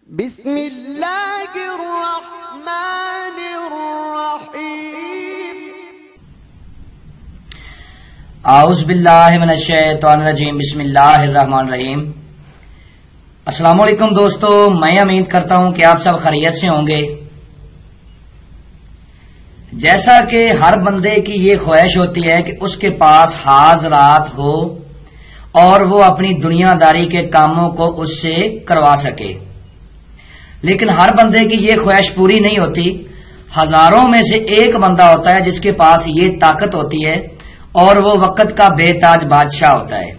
بسم اللہ الرحمن الرحیم اعوذ باللہ من الشیطان الرجیم بسم اللہ الرحمن الرحیم۔ السلام علیکم دوستو، میں امید کرتا ہوں کہ آپ سب خیریت سے ہوں گے۔ جیسا کہ ہر بندے کی یہ خواہش ہوتی ہے کہ اس کے پاس حاضرات ہو اور وہ اپنی دنیا داری کے کاموں کو اس سے کروا سکے، لیکن ہر بندے کی یہ خواہش پوری نہیں ہوتی۔ ہزاروں میں سے ایک بندہ ہوتا ہے جس کے پاس یہ طاقت ہوتی ہے اور وہ وقت کا بے تاج بادشاہ ہوتا ہے۔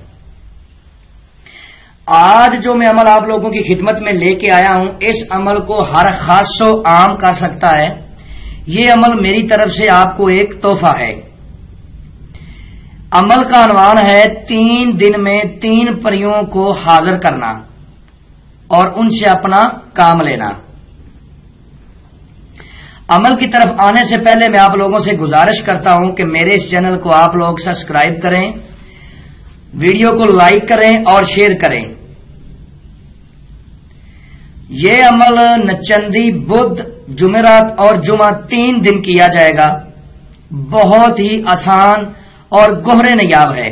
آج جو میں عمل آپ لوگوں کی خدمت میں لے کے آیا ہوں، اس عمل کو ہر خاص و عام کر سکتا ہے۔ یہ عمل میری طرف سے آپ کو ایک تحفہ ہے۔ عمل کا عنوان ہے 3 دن میں 3 پریوں کو حاضر کرنا اور ان سے اپنا کام لینا۔ عمل کی طرف آنے سے پہلے میں آپ لوگوں سے گزارش کرتا ہوں کہ میرے اس چینل کو آپ لوگ سبسکرائب کریں، ویڈیو کو لائک کریں اور شیئر کریں۔ یہ عمل نچندی، بدھ، جمعرات اور جمعہ 3 دن کیا جائے گا۔ بہت ہی آسان اور گہرے نیاب ہے۔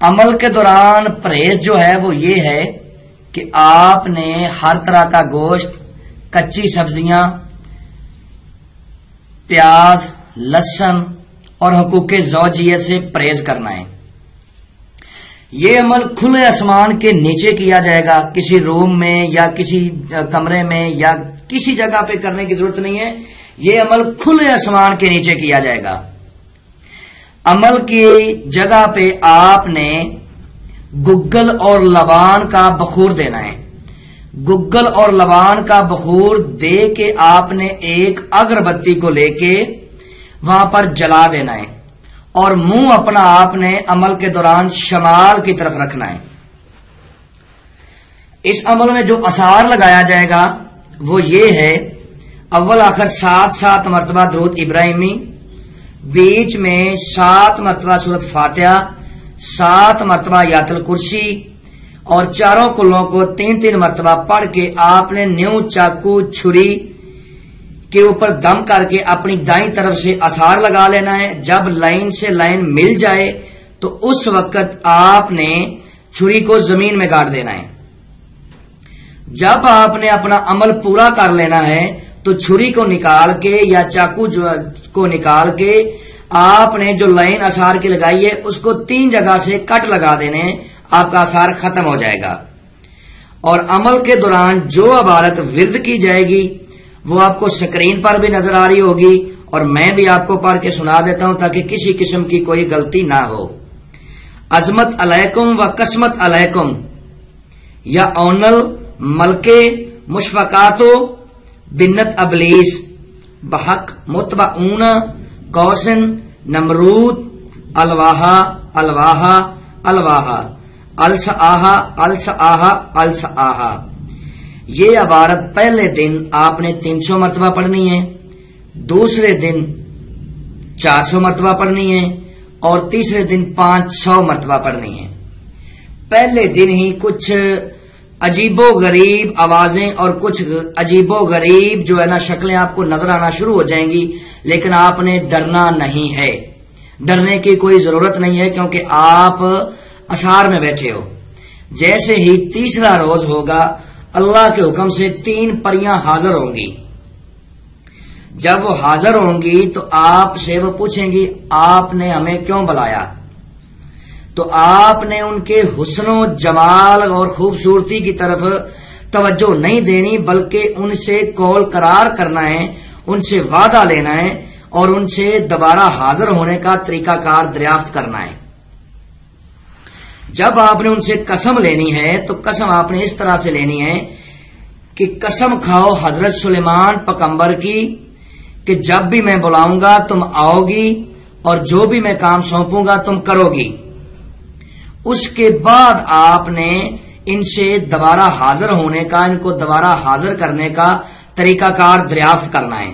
عمل کے دوران پرہیز جو ہے وہ یہ ہے کہ آپ نے ہر طرح کا گوشت، کچی سبزیاں، پیاز، لہسن اور حقوق زوجیت سے پرہیز کرنا ہے۔ یہ عمل کھلے آسمان کے نیچے کیا جائے گا، کسی روم میں یا کسی کمرے میں یا کسی جگہ پہ کرنے کی ضرورت نہیں ہے۔ یہ عمل کھلے آسمان کے نیچے کیا جائے گا۔ عمل کی جگہ پہ آپ نے گگل اور لبان کا بخور دینا ہے۔ گگل اور لبان کا بخور دے کے آپ نے ایک اگربتی کو لے کے وہاں پر جلا دینا ہے اور منہ اپنا آپ نے عمل کے دوران شمال کی طرف رکھنا ہے۔ اس عمل میں جو اثار لگایا جائے گا وہ یہ ہے: اول آخر 7 مرتبہ درود ابراہیمی، بیچ میں 7 مرتبہ سورۃ فاتحہ، 7 مرتبہ آیت الکرسی اور چاروں کلوں کو 3 مرتبہ پڑھ کے آپ نے نیو چاقو چھری کے اوپر دم کر کے اپنی دائیں طرف سے اثار لگا لینا ہے۔ جب لائن سے لائن مل جائے تو اس وقت آپ نے چھری کو زمین میں گاڑ دینا ہے۔ جب آپ نے اپنا عمل پورا کر لینا ہے تو چھری کو نکال کے یا چاقو کو نکال کے آپ نے جو لائن اثار کی لگائی ہے اس کو 3 جگہ سے کٹ لگا دینے، آپ کا اثار ختم ہو جائے گا۔ اور عمل کے دوران جو عبارت ورد کی جائے گی وہ آپ کو سکرین پر بھی نظر آ رہی ہوگی اور میں بھی آپ کو پڑھ کے سنا دیتا ہوں تاکہ کسی قسم کی کوئی غلطی نہ ہو۔ عظمت علیکم و قسمت علیکم یا اونل ملکے مشفقاتو بنت ابلیس بحق متبعون قوسن نمرود الواہا الواہا الواہا السآہا السآہا السآہا۔ یہ عبارت پہلے دن آپ نے 300 مرتبہ پڑھنی ہے، دوسرے دن 400 مرتبہ پڑھنی ہے اور تیسرے دن 500 مرتبہ پڑھنی ہے۔ پہلے دن ہی کچھ عجیب و غریب آوازیں اور کچھ عجیب و غریب جو ہے نا شکلیں آپ کو نظر آنا شروع ہو جائیں گی، لیکن آپ نے ڈرنا نہیں ہے۔ ڈرنے کی کوئی ضرورت نہیں ہے کیونکہ آپ اثار میں بیٹھے ہو۔ جیسے ہی تیسرا روز ہوگا اللہ کے حکم سے 3 پریاں حاضر ہوں گی۔ جب وہ حاضر ہوں گی تو آپ سے وہ پوچھیں گی آپ نے ہمیں کیوں بلایا؟ تو آپ نے ان کے حسن و جمال اور خوبصورتی کی طرف توجہ نہیں دینی، بلکہ ان سے قول قرار کرنا ہے، ان سے وعدہ لینا ہے اور ان سے دوبارہ حاضر ہونے کا طریقہ کار دریافت کرنا ہے۔ جب آپ نے ان سے قسم لینی ہے تو قسم آپ نے اس طرح سے لینی ہے کہ قسم کھاؤ حضرت سلیمان پیغمبر کی کہ جب بھی میں بلاؤں گا تم آؤ گی اور جو بھی میں کام سونپوں گا تم کرو گی۔ اس کے بعد آپ نے ان سے دوبارہ حاضر ہونے کا، ان کو دوبارہ حاضر کرنے کا طریقہ کار دریافت کرنا ہے۔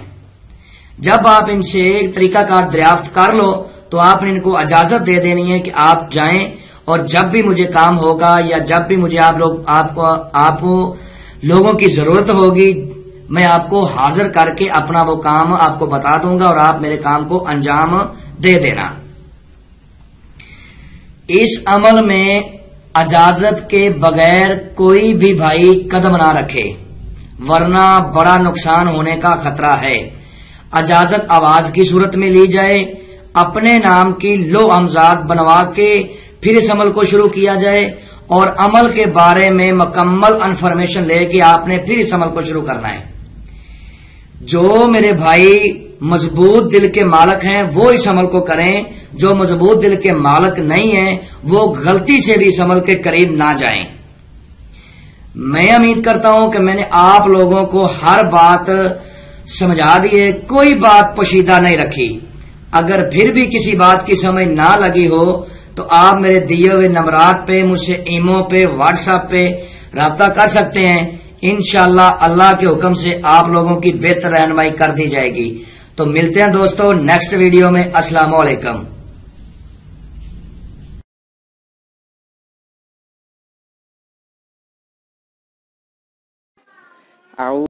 جب آپ ان سے طریقہ کار دریافت کر لو تو آپ نے ان کو اجازت دے دینی ہے کہ آپ جائیں اور جب بھی مجھے کام ہوگا یا جب بھی مجھے آپ لوگوں کی ضرورت ہوگی میں آپ کو حاضر کر کے اپنا وہ کام آپ کو بتا دوں گا اور آپ میرے کام کو انجام دے دینا۔ اس عمل میں اجازت کے بغیر کوئی بھی بھائی قدم نہ رکھے ورنہ بڑا نقصان ہونے کا خطرہ ہے۔ اجازت آواز کی صورت میں لی جائے، اپنے نام کی لو امزاد بنوا کے پھر اس عمل کو شروع کیا جائے اور عمل کے بارے میں مکمل انفارمیشن لے کے آپ نے پھر اس عمل کو شروع کرنا ہے۔ جو میرے بھائی مضبوط دل کے مالک ہیں وہ اس عمل کو کریں، جو مضبوط دل کے مالک نہیں ہیں وہ غلطی سے بھی اس عمل کے قریب نہ جائیں۔ میں امید کرتا ہوں کہ میں نے آپ لوگوں کو ہر بات سمجھا دی ہے، کوئی بات پوشیدہ نہیں رکھی۔ اگر پھر بھی کسی بات کی سمجھ نہ لگی ہو تو آپ میرے دیے ہوئے نمبرات پہ مجھ سے ایمو پہ واٹس ایپ پہ رابطہ کر سکتے ہیں۔ انشاءاللہ اللہ کے حکم سے آپ لوگوں کی بہتر رہنمائی کر دی جائے گی۔ تو ملتے ہیں دوستو نیکسٹ ویڈیو میں۔ السلام علیکم۔